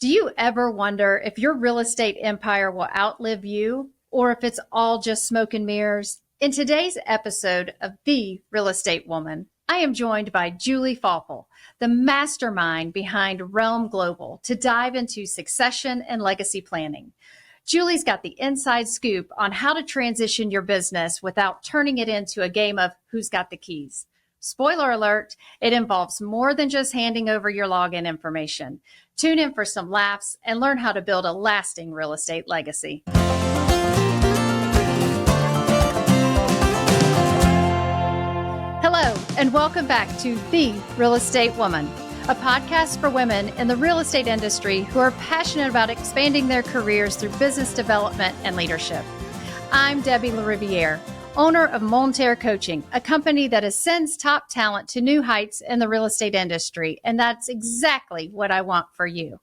Do you ever wonder if your real estate empire will outlive you or if it's all just smoke and mirrors? In today's episode of The Real Estate Woman, I am joined by Julie Faupel, the mastermind behind Realm Global, to dive into succession and legacy planning. Julie's got the inside scoop on how to transition your business without turning it into a game of who's got the keys. Spoiler alert, it involves more than just handing over your login information. Tune in for some laughs and learn how to build a lasting real estate legacy. Hello, and welcome back to The Real Estate Woman, a podcast for women in the real estate industry who are passionate about expanding their careers through business development and leadership. I'm Debbie LaRiviere, owner of Monterre Coaching, a company that ascends top talent to new heights in the real estate industry. And that's exactly what I want for you.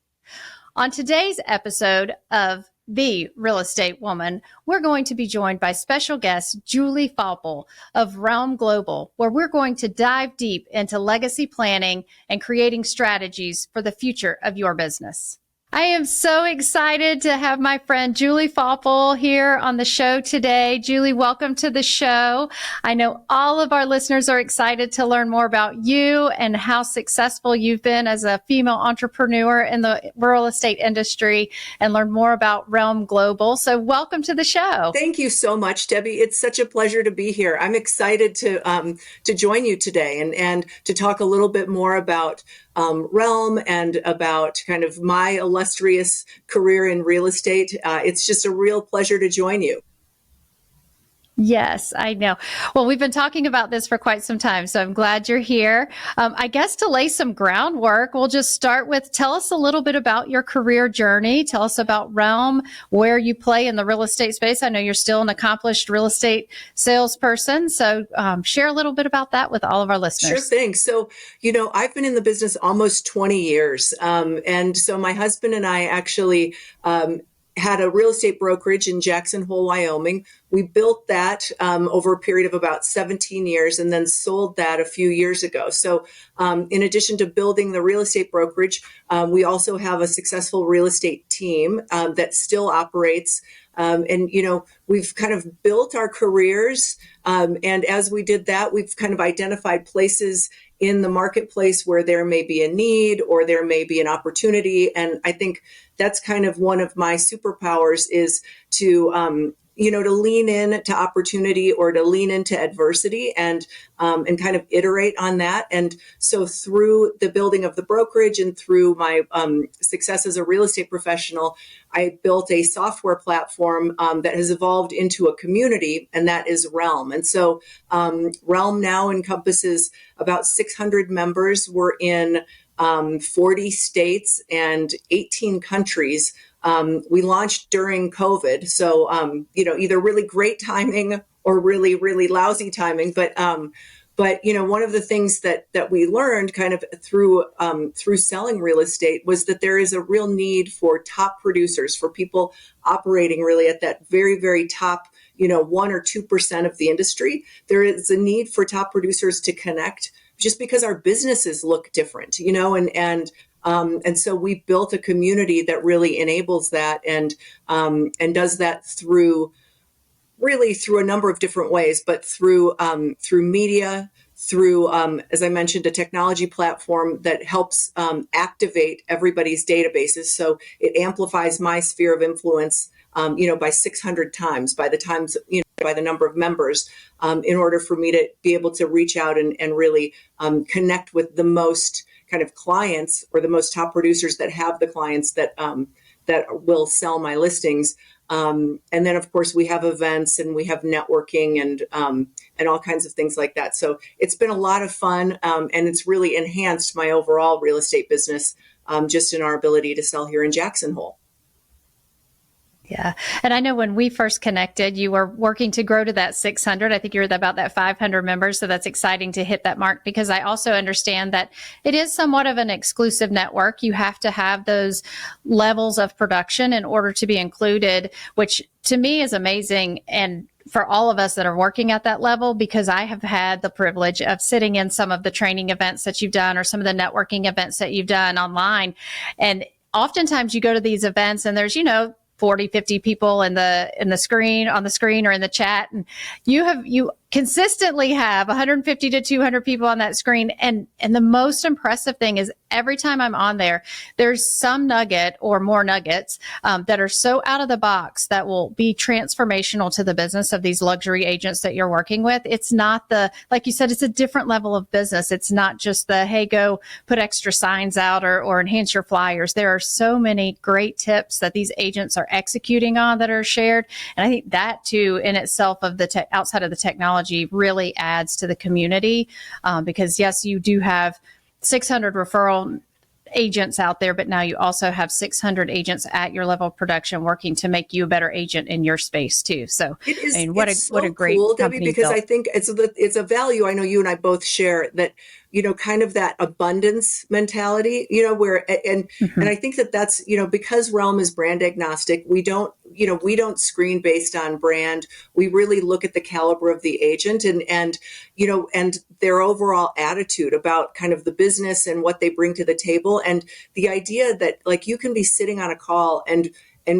On today's episode of The Real Estate Woman, we're going to be joined by special guest Julie Faupel of Realm Global, where we're going to dive deep into legacy planning and creating strategies for the future of your business. I am so excited to have my friend Julie Faupel here on the show today. Julie, welcome to the show. I know all of our listeners are excited to learn more about you and how successful you've been as a female entrepreneur in the real estate industry and learn more about Realm Global. So welcome to the show. Thank you so much, Debbie. It's such a pleasure to be here. I'm excited to join you today and to talk a little bit more about Realm and about kind of my illustrious career in real estate. It's just a real pleasure to join you. Yes, I know. Well, we've been talking about this for quite some time, so I'm glad you're here. I guess to lay some groundwork, we'll just start with tell us a little bit about your career journey. Tell us about Realm, where you play in the real estate space. I know you're still an accomplished real estate salesperson, so share a little bit about that with all of our listeners. Sure thing. So, I've been in the business almost 20 years. And so my husband and I actually had a real estate brokerage in Jackson Hole, Wyoming. We built that over a period of about 17 years and then sold that a few years ago. So in addition to building the real estate brokerage, we also have a successful real estate team that still operates. We've kind of built our careers. And as we did that, we've kind of identified places in the marketplace where there may be a need or there may be an opportunity. And I think that's kind of one of my superpowers is to lean in to opportunity or to lean into adversity and kind of iterate on that. And so through the building of the brokerage and through my success as a real estate professional, I built a software platform that has evolved into a community, and that is Realm. And so Realm now encompasses about 600 members. We're in 40 states and 18 countries. We launched during COVID. So, either really great timing or really, really lousy timing. But one of the things that we learned kind of through selling real estate was that there is a real need for top producers, for people operating really at that very, very top 1 or 2% of the industry. There is a need for top producers to connect just because our businesses look different, and so we built a community that really enables that and does that through a number of different ways, but through media, through, as I mentioned, a technology platform that helps activate everybody's databases. So it amplifies my sphere of influence, by 600 times by the number of members, in order for me to be able to reach out and really connect with the most kind of clients or the most top producers that have the clients that will sell my listings. And then, of course, we have events and we have networking and all kinds of things like that. So it's been a lot of fun, and it's really enhanced my overall real estate business, just in our ability to sell here in Jackson Hole. Yeah. And I know when we first connected, you were working to grow to that 600. I think you're about that 500 members. So that's exciting to hit that mark, because I also understand that it is somewhat of an exclusive network. You have to have those levels of production in order to be included, which to me is amazing. And for all of us that are working at that level, because I have had the privilege of sitting in some of the training events that you've done or some of the networking events that you've done online. And oftentimes you go to these events and there's, 40, 50 people on the screen or in the chat. And you consistently have 150 to 200 people on that screen. And the most impressive thing is every time I'm on there, there's some nugget or more nuggets that are so out of the box that will be transformational to the business of these luxury agents that you're working with. It's not like you said, it's a different level of business. It's not just hey, go put extra signs out or enhance your flyers. There are so many great tips that these agents are executing on that are shared. And I think that too, in itself of outside of the technology, really adds to the community because yes, you do have 600 referral agents out there, but now you also have 600 agents at your level of production working to make you a better agent in your space too. So it is, what a great cool, company Debbie, because built. I think it's a value I know you and I both share, that kind of that abundance mentality, where and I think that's because Realm is brand agnostic. We don't screen based on brand. We really look at the caliber of the agent and their overall attitude about kind of the business and what they bring to the table, and the idea that like you can be sitting on a call and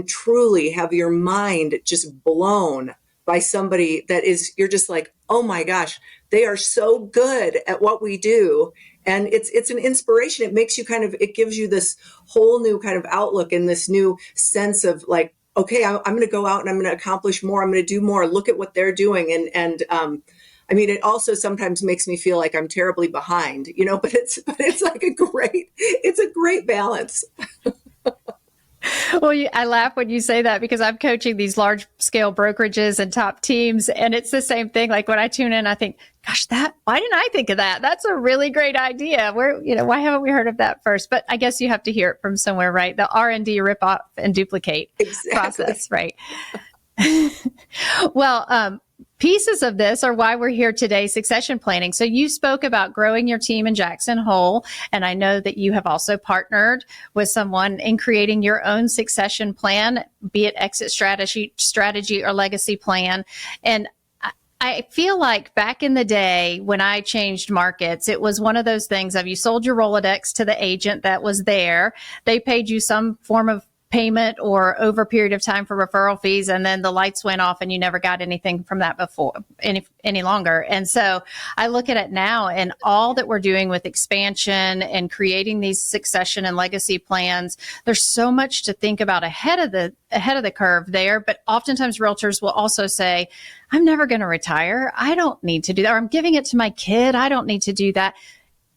truly have your mind just blown by somebody that you're just like, oh my gosh, they are so good at what we do. And it's an inspiration. It makes you it gives you this whole new kind of outlook and this new sense of like, okay, I'm going to go out and I'm going to accomplish more. I'm going to do more. Look at what they're doing. And I mean, it also sometimes makes me feel like I'm terribly behind, but it's like it's a great balance. Well, I laugh when you say that because I'm coaching these large scale brokerages and top teams. And it's the same thing. Like when I tune in, I think, gosh, why didn't I think of that? That's a really great idea. Why haven't we heard of that first? But I guess you have to hear it from somewhere, right? The R&D rip off and duplicate process, right? Well, pieces of this are why we're here today, succession planning. So you spoke about growing your team in Jackson Hole, and I know that you have also partnered with someone in creating your own succession plan, be it exit strategy or legacy plan. And I feel like back in the day when I changed markets, it was one of those things of you sold your Rolodex to the agent that was there. They paid you some form of payment or over a period of time for referral fees, and then the lights went off and you never got anything from that before any longer. And so I look at it now, and all that we're doing with expansion and creating these succession and legacy plans, there's so much to think about ahead of the curve there. But oftentimes realtors will also say, I'm never going to retire. I don't need to do that. Or I'm giving it to my kid. I don't need to do that.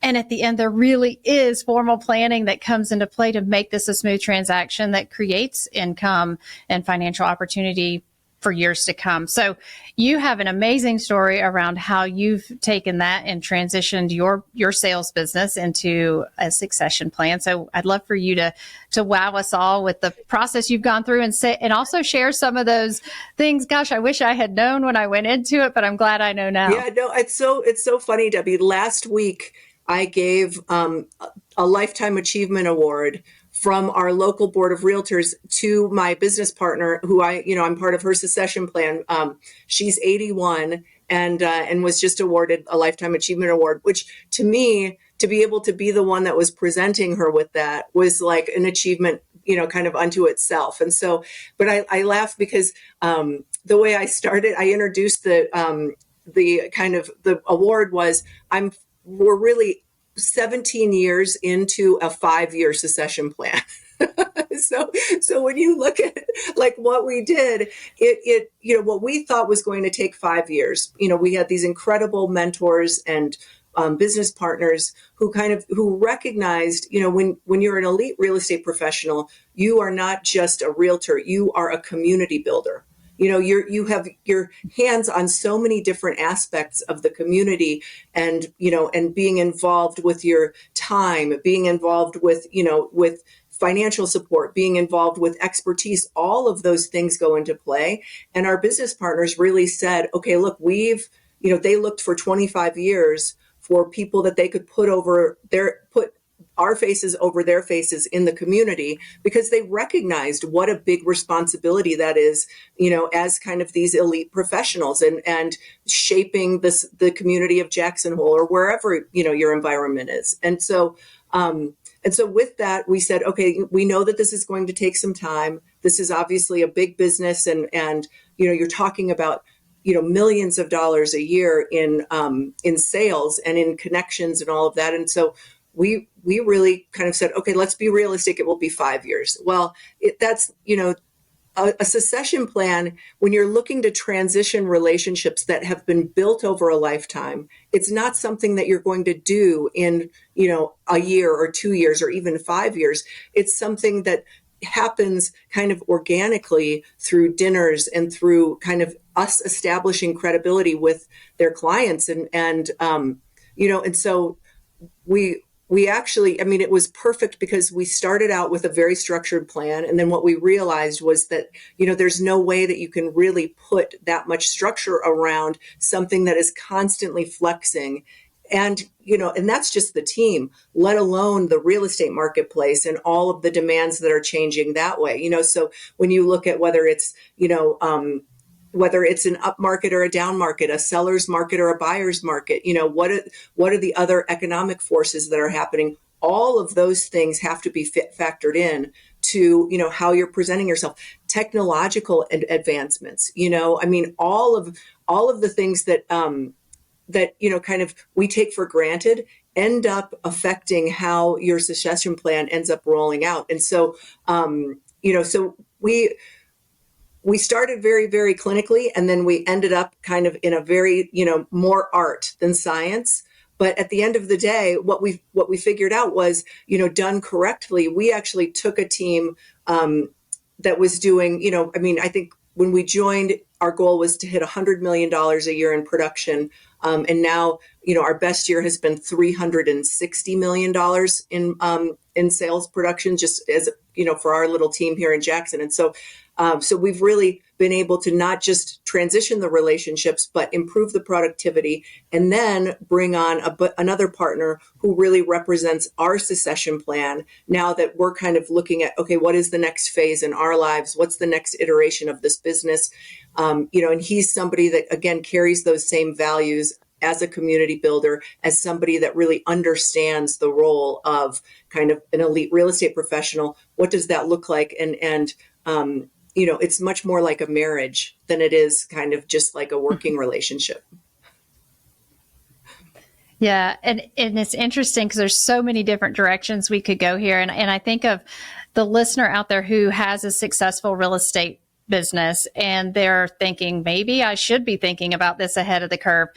And at the end, there really is formal planning that comes into play to make this a smooth transaction that creates income and financial opportunity for years to come. So you have an amazing story around how you've taken that and transitioned your sales business into a succession plan. So I'd love for you to wow us all with the process you've gone through and also share some of those things. Gosh, I wish I had known when I went into it, but I'm glad I know now. Yeah, no, it's so funny, Debbie. Last week, I gave a Lifetime Achievement Award from our local board of realtors to my business partner, who I'm part of her succession plan. She's 81 and was just awarded a Lifetime Achievement Award, which to me, to be able to be the one that was presenting her with that was like an achievement, kind of unto itself. And so, but I laugh because the way I started, I introduced the kind of the award was we're really 17 years into a 5-year succession plan. So when you look at like what we did, it what we thought was going to take 5 years, we had these incredible mentors and business partners who recognized, when you're an elite real estate professional, you are not just a realtor, you are a community builder. You have your hands on so many different aspects of the community and being involved with your time, being involved with financial support, being involved with expertise, all of those things go into play. And our business partners really said, okay, look, they looked for 25 years for people that they could put our faces over their faces in the community, because they recognized what a big responsibility that is, as kind of these elite professionals and shaping the community of Jackson Hole or wherever, your environment is. And so And so with that, we said, okay, we know that this is going to take some time. This is obviously a big business, and you're talking about millions of dollars a year in sales and in connections and all of that. And so we really kind of said, okay, let's be realistic. It will be 5 years. Well, that's a succession plan, when you're looking to transition relationships that have been built over a lifetime, it's not something that you're going to do in, a year or 2 years or even 5 years. It's something that happens kind of organically through dinners and through kind of us establishing credibility with their clients. And so we actually, I mean, it was perfect because we started out with a very structured plan. And then what we realized was that, there's no way that you can really put that much structure around something that is constantly flexing. And, and that's just the team, let alone the real estate marketplace and all of the demands that are changing that way. So when you look at whether it's an up market or a down market, a seller's market or a buyer's market, what are the other economic forces that are happening? All of those things have to be factored in to, how you're presenting yourself. Technological advancements, I mean, all of the things that kind of we take for granted end up affecting how your succession plan ends up rolling out. And so, so we started very, very clinically, and then we ended up kind of in a very, more art than science. But at the end of the day, what we figured out was, done correctly, we actually took a team that was doing, I think when we joined, our goal was to hit $100 million a year in production. And now, our best year has been $360 million in sales production, just as, for our little team here in Jackson. And so we've really been able to not just transition the relationships, but improve the productivity, and then bring on another partner who really represents our succession plan. Now that we're kind of looking at, okay, what is the next phase in our lives? What's the next iteration of this business? And he's somebody that, again, carries those same values as a community builder, as somebody that really understands the role of kind of an elite real estate professional. What does that look like? And it's much more like a marriage than it is kind of just like a working relationship. Yeah. And it's interesting because there's so many different directions we could go here. And I think of the listener out there who has a successful real estate business and they're thinking, maybe I should be thinking about this ahead of the curve.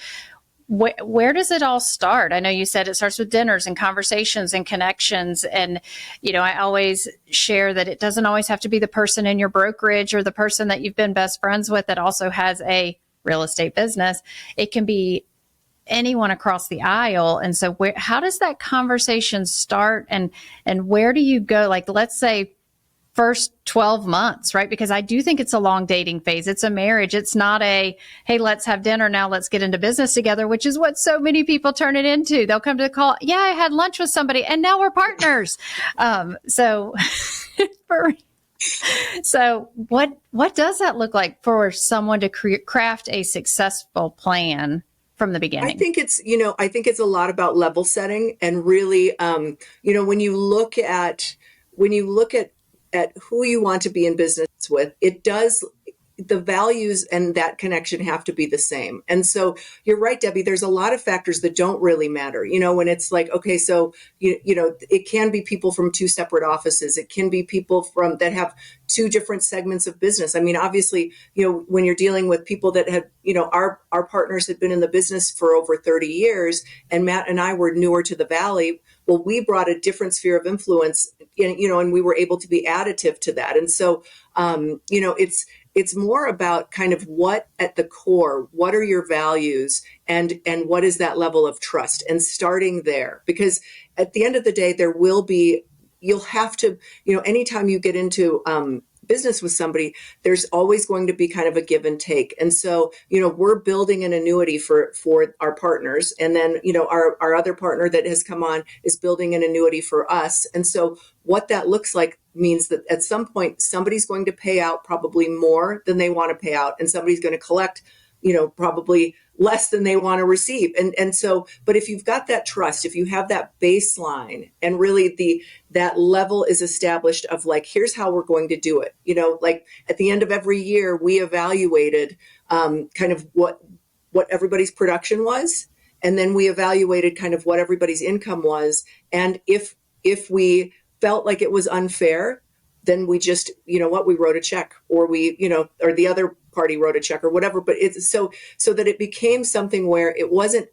Where does it all start? I know you said it starts with dinners and conversations and connections. And, I always share that it doesn't always have to be the person in your brokerage or the person that you've been best friends with that also has a real estate business. It can be anyone across the aisle. And so how does that conversation start and where do you go? Like, let's say first 12 months, right? Because I do think it's a long dating phase. It's a marriage. It's not a, hey, let's have dinner now, let's get into business together, which is what so many people turn it into. They'll come to the call. Yeah, I had lunch with somebody and now we're partners. So what does that look like for someone to craft a successful plan from the beginning? I think it's a lot about level setting and really, when you look at who you want to be in business with, the values and that connection have to be the same. And so you're right, Debbie, there's a lot of factors that don't really matter. When it's like, okay, so, it can be people from two separate offices. It can be people that have two different segments of business. I mean, obviously, when you're dealing with people that had, our partners had been in the business for over 30 years, and Matt and I were newer to the Valley. Well, we brought a different sphere of influence, and we were able to be additive to that. And so, it's more about kind of what at the core, what are your values and what is that level of trust, and starting there, because at the end of the day, you'll have to, anytime you get into, business with somebody, there's always going to be kind of a give and take. And so, we're building an annuity for our partners. And then, our other partner that has come on is building an annuity for us. And so what that looks like means that at some point, somebody's going to pay out probably more than they want to pay out. And somebody's going to collect probably less than they want to receive. And so, but if you've got that trust, if you have that baseline and really that level is established of like, here's how we're going to do it. Like at the end of every year, we evaluated kind of what everybody's production was. And then we evaluated kind of what everybody's income was. And if we felt like it was unfair, then we just, we wrote a check, or or the other party wrote a check or whatever. But it's so that it became something where it wasn't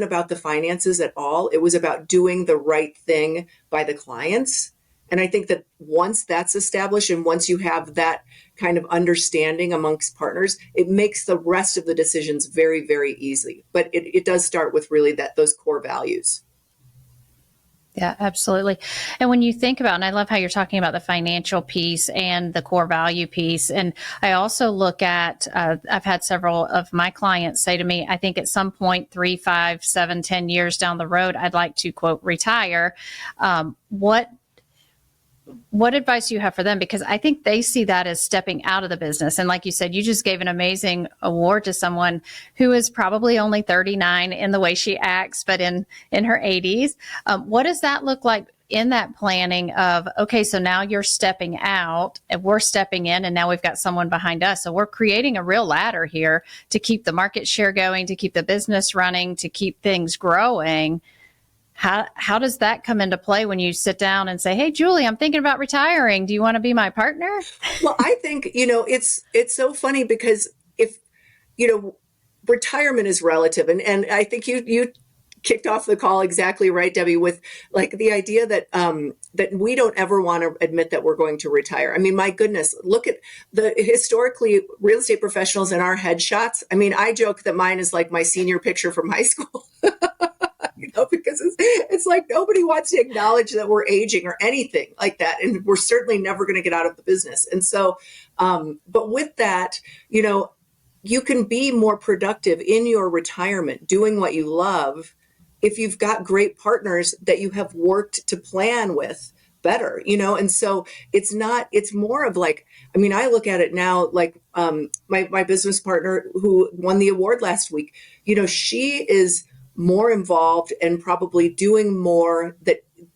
about the finances at all. It was about doing the right thing by the clients. And I think that once that's established and once you have that kind of understanding amongst partners, it makes the rest of the decisions very, very easy. But it does start with really those core values. Yeah, absolutely. And when you think about, and I love how you're talking about the financial piece and the core value piece. And I also look at, I've had several of my clients say to me, I think at some point, 3, 5, 7, 10 years down the road, I'd like to, quote, retire. What advice do you have for them? Because I think they see that as stepping out of the business. And like you said, you just gave an amazing award to someone who is probably only 39 in the way she acts, but in her 80s. What does that look like in that planning of, okay, so now you're stepping out and we're stepping in, and now we've got someone behind us. So we're creating a real ladder here to keep the market share going, to keep the business running, to keep things growing. How does that come into play when you sit down and say, hey, Julie, I'm thinking about retiring. Do you want to be my partner? Well, I think, it's so funny because if, retirement is relative. And I think you kicked off the call exactly right, Debbie, with like the idea that that we don't ever want to admit that we're going to retire. I mean, my goodness, look at the historically real estate professionals in our headshots. I mean, I joke that mine is like my senior picture from high school. Because it's like nobody wants to acknowledge that we're aging or anything like that. And we're certainly never going to get out of the business. And so, but with that, you can be more productive in your retirement, doing what you love, if you've got great partners that you have worked to plan with better, and so it's more of like, I mean, I look at it now, like my business partner who won the award last week, she is more involved and probably doing more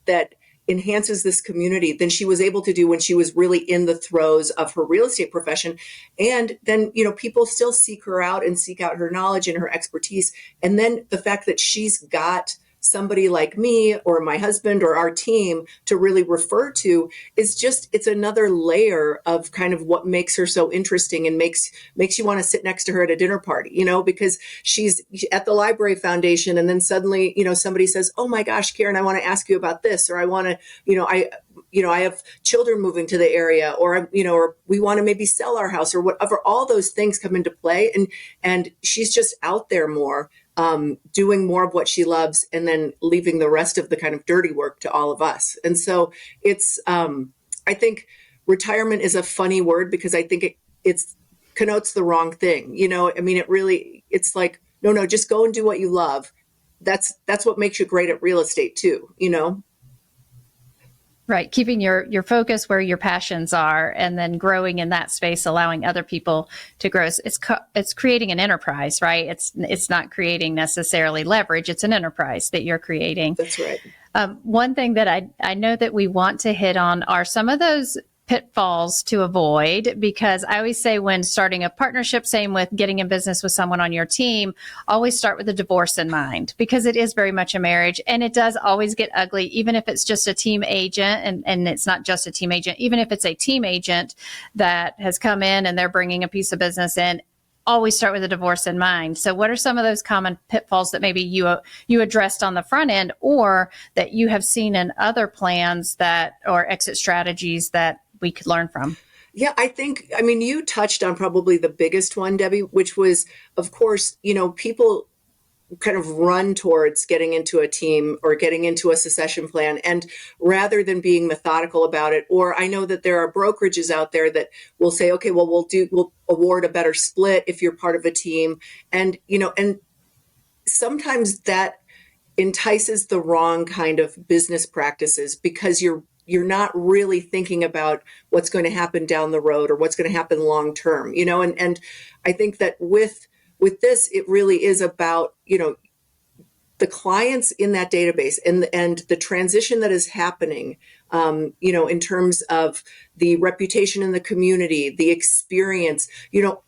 that enhances this community than she was able to do when she was really in the throes of her real estate profession. And then, people still seek her out and seek out her knowledge and her expertise. And then the fact that she's got somebody like me or my husband or our team to really refer to is just, it's another layer of kind of what makes her so interesting and makes you want to sit next to her at a dinner party, because she's at the Library Foundation and then suddenly, somebody says, oh my gosh, Karen, I want to ask you about this, or I want to, I have children moving to the area, or, or we want to maybe sell our house or whatever. All those things come into play. And she's just out there more, doing more of what she loves, and then leaving the rest of the kind of dirty work to all of us. And so it's, I think retirement is a funny word because I think it connotes the wrong thing. I mean, it's like, no, just go and do what you love. That's what makes you great at real estate too, Right. Keeping your focus where your passions are, and then growing in that space, allowing other people to grow. It's creating an enterprise, right? It's not creating necessarily leverage. It's an enterprise that you're creating. That's right. One thing that I know that we want to hit on are some of those pitfalls to avoid, because I always say when starting a partnership, same with getting in business with someone on your team, always start with a divorce in mind, because it is very much a marriage and it does always get ugly, even if it's just a team agent. And it's not just a team agent, even if it's a team agent that has come in and they're bringing a piece of business in, always start with a divorce in mind. So what are some of those common pitfalls that maybe you addressed on the front end, or that you have seen in other plans or exit strategies that we could learn from? Yeah, I mean, you touched on probably the biggest one, Debbie, which was, of course, people kind of run towards getting into a team or getting into a succession plan. And rather than being methodical about it, or I know that there are brokerages out there that will say, okay, well, we'll award a better split if you're part of a team. And, and sometimes that entices the wrong kind of business practices, because you're not really thinking about what's going to happen down the road or what's going to happen long term, and I think that with with this, it really is about, the clients in that database and the transition that is happening, in terms of the reputation in the community, the experience,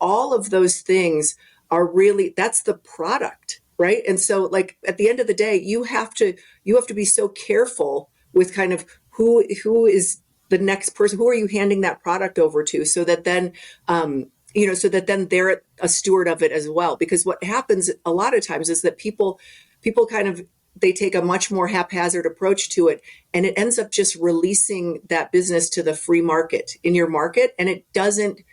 all of those things are really, that's the product, right? And so like at the end of the day, you have to be so careful with kind of who is the next person, who are you handing that product over to, so that then, they're a steward of it as well. Because what happens a lot of times is that people kind of, they take a much more haphazard approach to it, and it ends up just releasing that business to the free market in your market. And it doesn't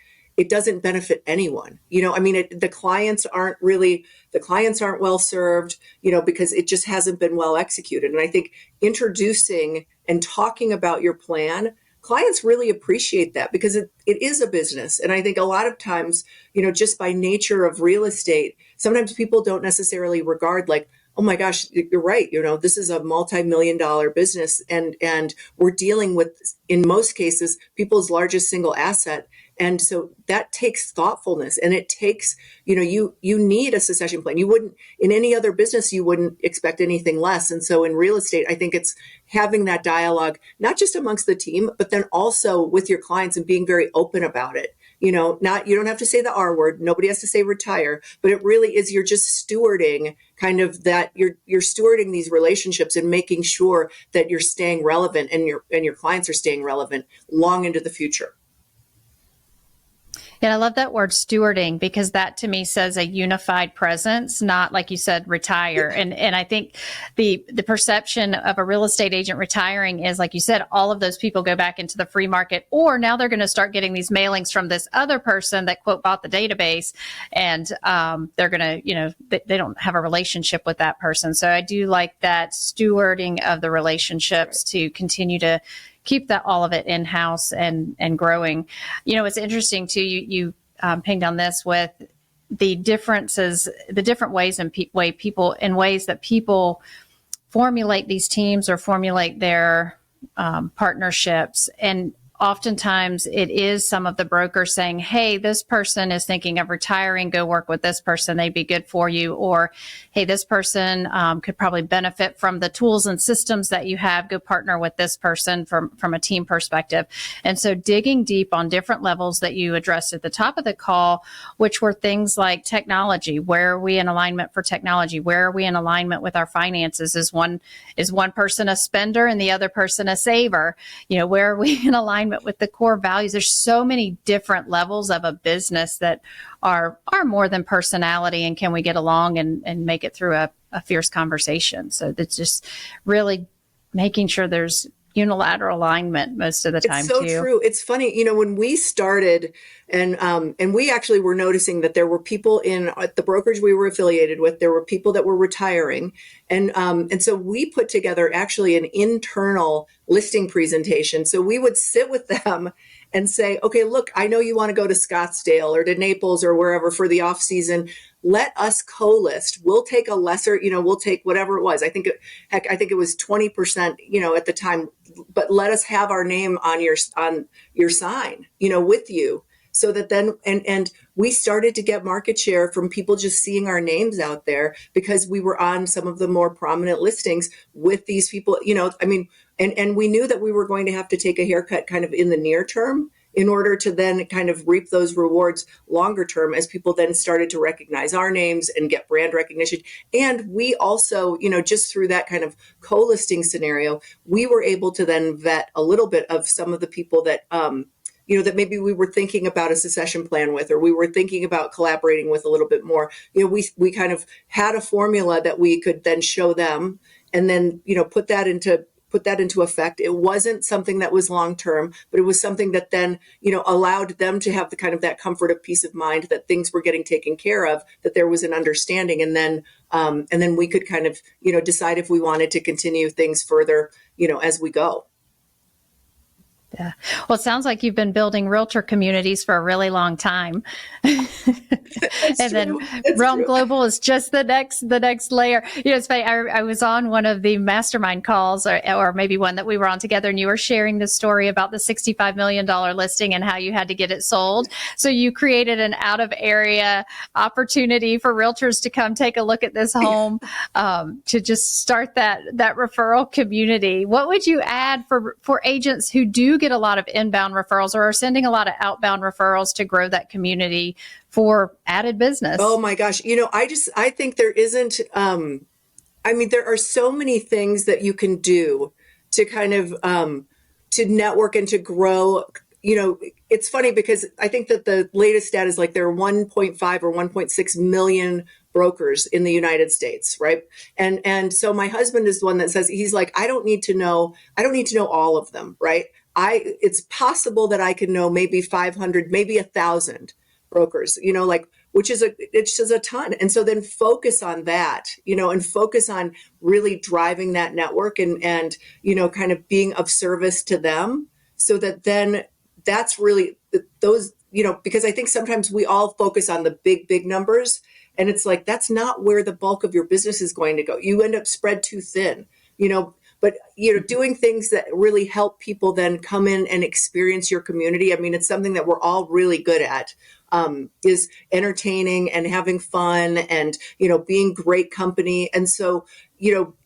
benefit anyone. The clients aren't well served, because it just hasn't been well executed. And I think introducing and talking about your plan, clients really appreciate that, because it is a business. And I think a lot of times, just by nature of real estate, sometimes people don't necessarily regard like, oh my gosh, you're right. This is a multi-million-dollar business, and we're dealing with, in most cases, people's largest single asset. And so that takes thoughtfulness, and it takes, you need a succession plan. You wouldn't, in any other business, you wouldn't expect anything less. And so in real estate, I think it's having that dialogue, not just amongst the team, but then also with your clients, and being very open about it. You don't have to say the R word. Nobody has to say retire, but it really is, you're just stewarding kind of that, you're stewarding these relationships and making sure that you're staying relevant, and your clients are staying relevant long into the future. And I love that word stewarding, because that to me says a unified presence, not, like you said, retire. And I think the perception of a real estate agent retiring is, like you said, all of those people go back into the free market, or now they're going to start getting these mailings from this other person that quote bought the database, and they're going to, they don't have a relationship with that person. So I do like that stewarding of the relationships to continue to keep that, all of it in-house and growing. It's interesting too, you pinged on this with the differences, the different ways in ways that people formulate these teams or formulate their partnerships. And oftentimes it is some of the brokers saying, hey, this person is thinking of retiring, go work with this person, they'd be good for you. Or, hey, this person could probably benefit from the tools and systems that you have, go partner with this person from a team perspective. And so digging deep on different levels that you addressed at the top of the call, which were things like technology. Where are we in alignment for technology? Where are we in alignment with our finances? Is one person a spender and the other person a saver? Where are we in alignment with the core values? There's so many different levels of a business that are more than personality, and can we get along and make it through a fierce conversation. So that's just really making sure there's unilateral alignment most of the time. It's so true. It's funny, when we started, and we actually were noticing that there were people in the brokerage we were affiliated with, there were people that were retiring, and so we put together actually an internal listing presentation. So we would sit with them and say, okay, look, I know you want to go to Scottsdale or to Naples or wherever for the off season. Let us co-list. We'll take a lesser, we'll take whatever it was. I think it was 20%, at the time, but let us have our name on your sign, with you. So that then, and we started to get market share from people just seeing our names out there, because we were on some of the more prominent listings with these people, and we knew that we were going to have to take a haircut kind of in the near term in order to then kind of reap those rewards longer term, as people then started to recognize our names and get brand recognition. And we also, just through that kind of co-listing scenario, we were able to then vet a little bit of some of the people that, that maybe we were thinking about a succession plan with, or we were thinking about collaborating with a little bit more. We kind of had a formula that we could then show them, and then, put that into effect. It wasn't something that was long-term, but it was something that then, allowed them to have the kind of that comfort of peace of mind that things were getting taken care of, that there was an understanding. And then we could kind of, decide if we wanted to continue things further, as we go. Yeah. Well, it sounds like you've been building realtor communities for a really long time. That's And then true. That's Realm true. Global is just the next layer. It's funny. I was on one of the mastermind calls, or maybe one that we were on together, and you were sharing the story about the $65 million listing and how you had to get it sold. So you created an out of area opportunity for realtors to come take a look at this home, to just start that referral community. What would you add for agents who do get a lot of inbound referrals or are sending a lot of outbound referrals to grow that community for added business? Oh my gosh. I think there isn't, there are so many things that you can do to kind of, to network and to grow. It's funny because I think that the latest stat is like there are 1.5 or 1.6 million brokers in the United States, right? And so my husband is the one that says, he's like, I don't need to know all of them, right? It's possible that I can know maybe 500, maybe 1,000 brokers, it's just a ton. And so then focus on that, and focus on really driving that network and kind of being of service to them, so that then that's really those, because I think sometimes we all focus on the big numbers, and it's like, that's not where the bulk of your business is going to go. You end up spread too thin, but doing things that really help people then come in and experience your community. I mean, it's something that we're all really good at, is entertaining and having fun and, being great company. And so,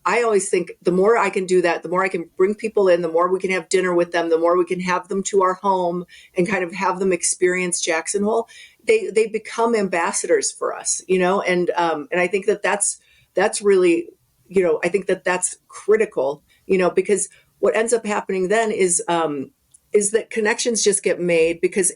I always think the more I can do that, the more I can bring people in, the more we can have dinner with them, the more we can have them to our home and kind of have them experience Jackson Hole. They become ambassadors for us, and I think that's really, I think that's critical, because what ends up happening then is that connections just get made because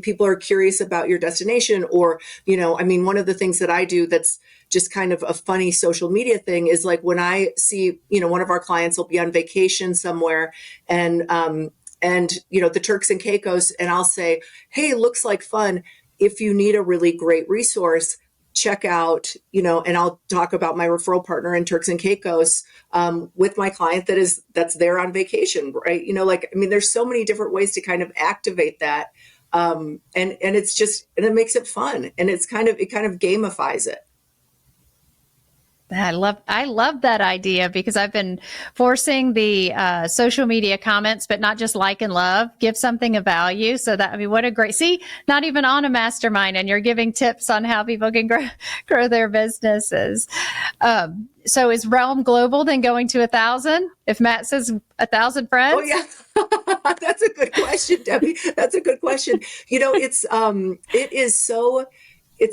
people are curious about your destination. Or, one of the things that I do that's just kind of a funny social media thing is like when I see, one of our clients will be on vacation somewhere and the Turks and Caicos, and I'll say, hey, looks like fun. If you need a really great resource, check out, and I'll talk about my referral partner in Turks and Caicos with my client that's there on vacation, right? There's so many different ways to kind of activate that. And it makes it fun, and it kind of gamifies it. I love that idea, because I've been forcing the social media comments, but not just like and love, give something of value. So that, what a great, not even on a mastermind, and you're giving tips on how people can grow their businesses. So is Realm Global then going to 1,000? If Matt says 1,000 friends? Oh yeah, that's a good question, Debbie. That's a good question. It's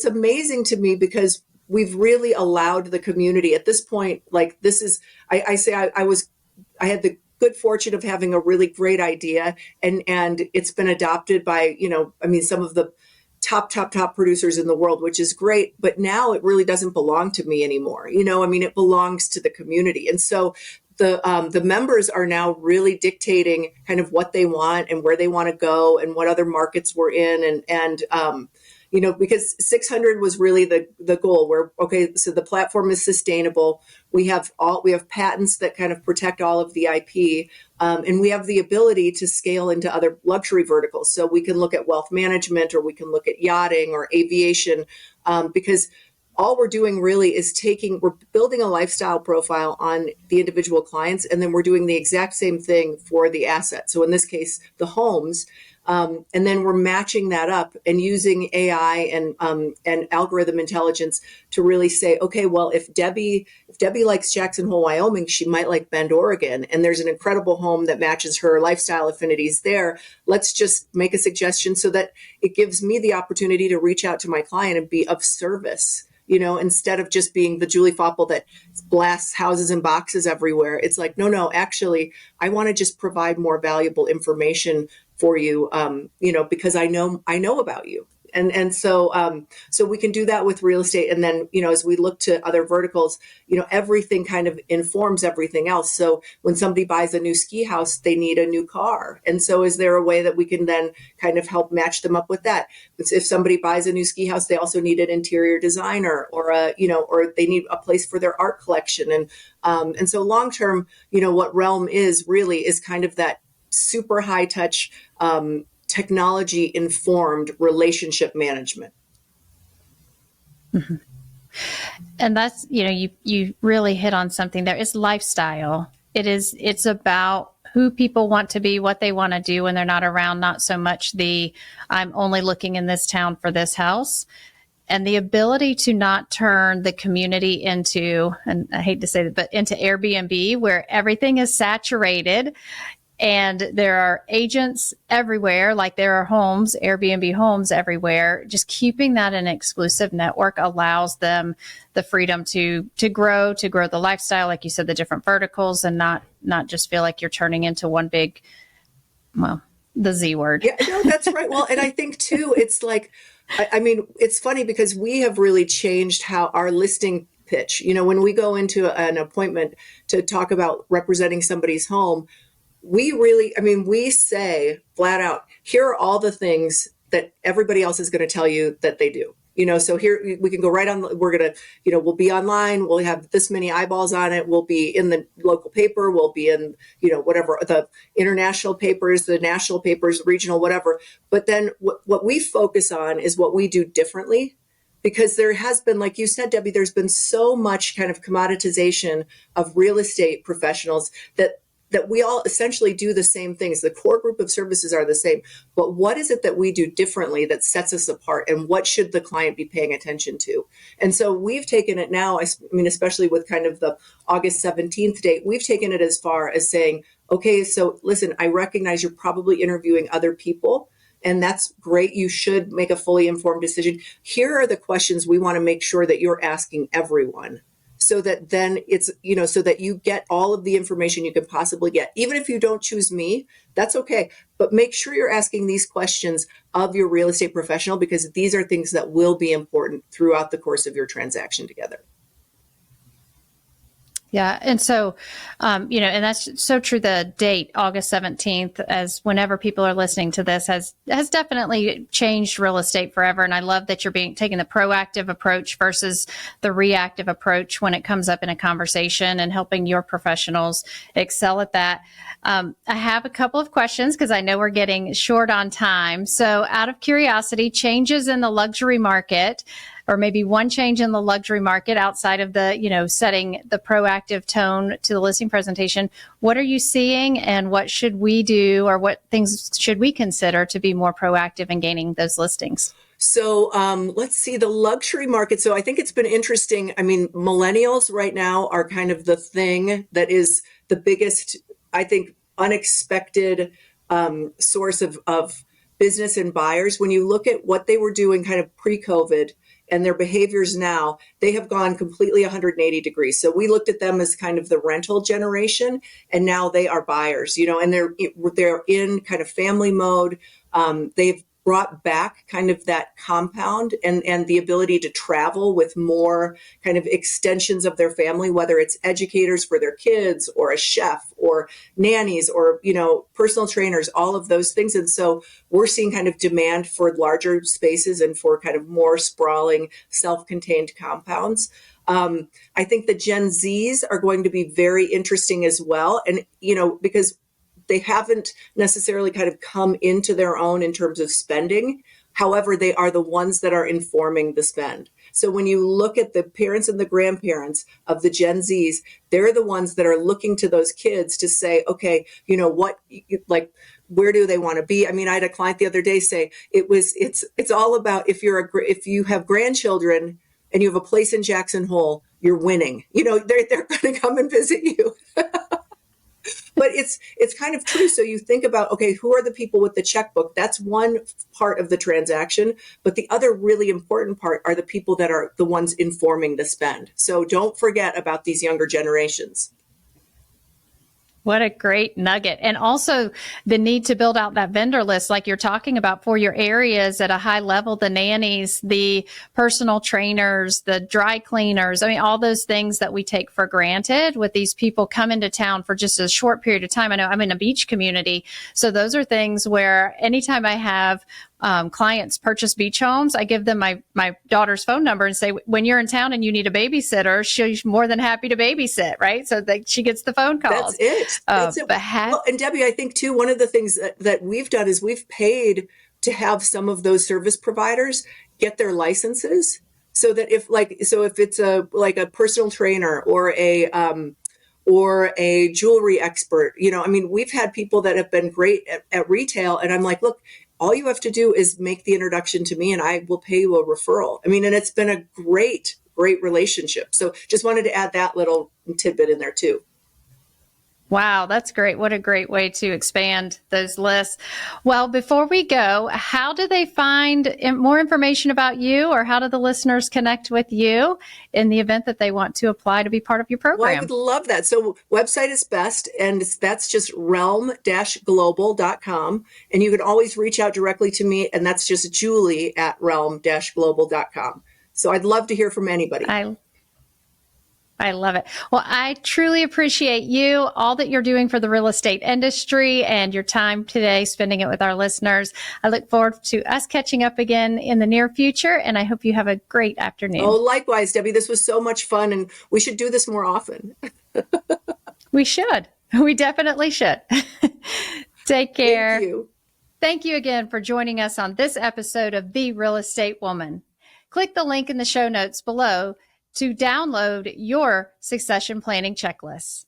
amazing to me because we've really allowed the community at this point. Like this is, I had the good fortune of having a really great idea, and it's been adopted by, some of the top producers in the world, which is great. But now it really doesn't belong to me anymore. It belongs to the community. And so the members are now really dictating kind of what they want and where they want to go and what other markets we're in. And because 600 was really the goal, where, okay, so the platform is sustainable. We have patents that kind of protect all of the IP. And we have the ability to scale into other luxury verticals. So we can look at wealth management, or we can look at yachting or aviation, because all we're doing really is we're building a lifestyle profile on the individual clients, and then we're doing the exact same thing for the asset. So in this case, the homes. And then we're matching that up and using AI and algorithm intelligence to really say, okay, well, if Debbie likes Jackson Hole, Wyoming, she might like Bend, Oregon, and there's an incredible home that matches her lifestyle affinities there. Let's just make a suggestion so that it gives me the opportunity to reach out to my client and be of service. Instead of just being the Julie Faupel that blasts houses and boxes everywhere. It's like, no, actually, I want to just provide more valuable information for you, because I know about you. And so we can do that with real estate. And then, as we look to other verticals, everything kind of informs everything else. So when somebody buys a new ski house, they need a new car. And so is there a way that we can then kind of help match them up with that? If somebody buys a new ski house, they also need an interior designer or they need a place for their art collection. And so long term, what Realm is really is kind of that super high touch, technology informed relationship management. Mm-hmm. And that's, you really hit on something there. It's lifestyle. It's about who people want to be, what they want to do when they're not around, not so much I'm only looking in this town for this house. And the ability to not turn the community into, and I hate to say that, but into Airbnb, where everything is saturated and there are agents everywhere, like there are homes, Airbnb homes everywhere. Just keeping that an exclusive network allows them the freedom to grow the lifestyle, like you said, the different verticals, and not just feel like you're turning into one big, the Z word. Yeah, no, that's right. Well, and I think too, it's like, I mean, it's funny because we have really changed how our listing pitch, when we go into an appointment to talk about representing somebody's home, we say flat out, here are all the things that everybody else is going to tell you that they do. So here we can go right on. We're going to, we'll be online. We'll have this many eyeballs on it. We'll be in the local paper. We'll be in, whatever the international papers, the national papers, regional, whatever. But then what we focus on is what we do differently. Because there has been, like you said, Debbie, there's been so much kind of commoditization of real estate professionals that we all essentially do the same things. The core group of services are the same, but what is it that we do differently that sets us apart, and what should the client be paying attention to? And so we've taken it now, especially with kind of the August 17th date, we've taken it as far as saying, okay, so listen, I recognize you're probably interviewing other people, and that's great. You should make a fully informed decision. Here are the questions we want to make sure that you're asking everyone, so that then it's, so that you get all of the information you can possibly get. Even if you don't choose me, that's okay. But make sure you're asking these questions of your real estate professional, because these are things that will be important throughout the course of your transaction together. Yeah. And so, and that's so true. The date, August 17th, as whenever people are listening to this, has definitely changed real estate forever. And I love that you're taking the proactive approach versus the reactive approach when it comes up in a conversation, and helping your professionals excel at that. I have a couple of questions because I know we're getting short on time. So out of curiosity, changes in the luxury market, or maybe one change in the luxury market outside of the, setting the proactive tone to the listing presentation. What are you seeing, and what should we do, or what things should we consider to be more proactive in gaining those listings? So let's see, the luxury market. So I think it's been interesting. I mean, millennials right now are kind of the thing that is the biggest, I think, unexpected source of business and buyers. When you look at what they were doing kind of pre-COVID and their behaviors now, they have gone completely 180 degrees. So we looked at them as kind of the rental generation, and now they are buyers, and they're in kind of family mode. They've brought back kind of that compound and the ability to travel with more kind of extensions of their family, whether it's educators for their kids, or a chef, or nannies, or, personal trainers, all of those things. And so we're seeing kind of demand for larger spaces and for kind of more sprawling, self-contained compounds. I think the Gen Zs are going to be very interesting as well. And, because they haven't necessarily kind of come into their own in terms of spending. However, they are the ones that are informing the spend. So when you look at the parents and the grandparents of the Gen Zs, they're the ones that are looking to those kids to say, okay, where do they want to be? I mean, I had a client the other day say it's all about if you have grandchildren and you have a place in Jackson Hole, you're winning. They're going to come and visit you. But it's kind of true. So you think about, okay, who are the people with the checkbook? That's one part of the transaction. But the other really important part are the people that are the ones informing the spend. So don't forget about these younger generations. What a great nugget. And also the need to build out that vendor list, like you're talking about, for your areas at a high level, the nannies, the personal trainers, the dry cleaners. I mean, all those things that we take for granted with these people come into town for just a short period of time. I know I'm in a beach community. So those are things where anytime I have clients purchase beach homes, I give them my daughter's phone number and say, when you're in town and you need a babysitter, she's more than happy to babysit, right? So that she gets the phone calls. That's it. That's it. Well, and Debbie, I think too, one of the things that we've done is we've paid to have some of those service providers get their licenses, so that if it's a personal trainer or a jewelry expert, I mean, we've had people that have been great at retail, and I'm like, look, all you have to do is make the introduction to me and I will pay you a referral. I mean, and it's been a great relationship. So just wanted to add that little tidbit in there too. Wow, that's great. What a great way to expand those lists. Well, before we go, how do they find more information about you, or how do the listeners connect with you in the event that they want to apply to be part of your program? Well, I would love that. So website is best, and that's just realm-global.com. And you can always reach out directly to me, and that's just Julie at realm-global.com. So I'd love to hear from anybody. I love it. Well, I truly appreciate you, all that you're doing for the real estate industry, and your time today, spending it with our listeners. I look forward to us catching up again in the near future, and I hope you have a great afternoon. Oh, likewise, Debbie. This was so much fun, and we should do this more often. We should. We definitely should. Take care. Thank you. Thank you again for joining us on this episode of The Real Estate Woman. Click the link in the show notes below to download your succession planning checklist.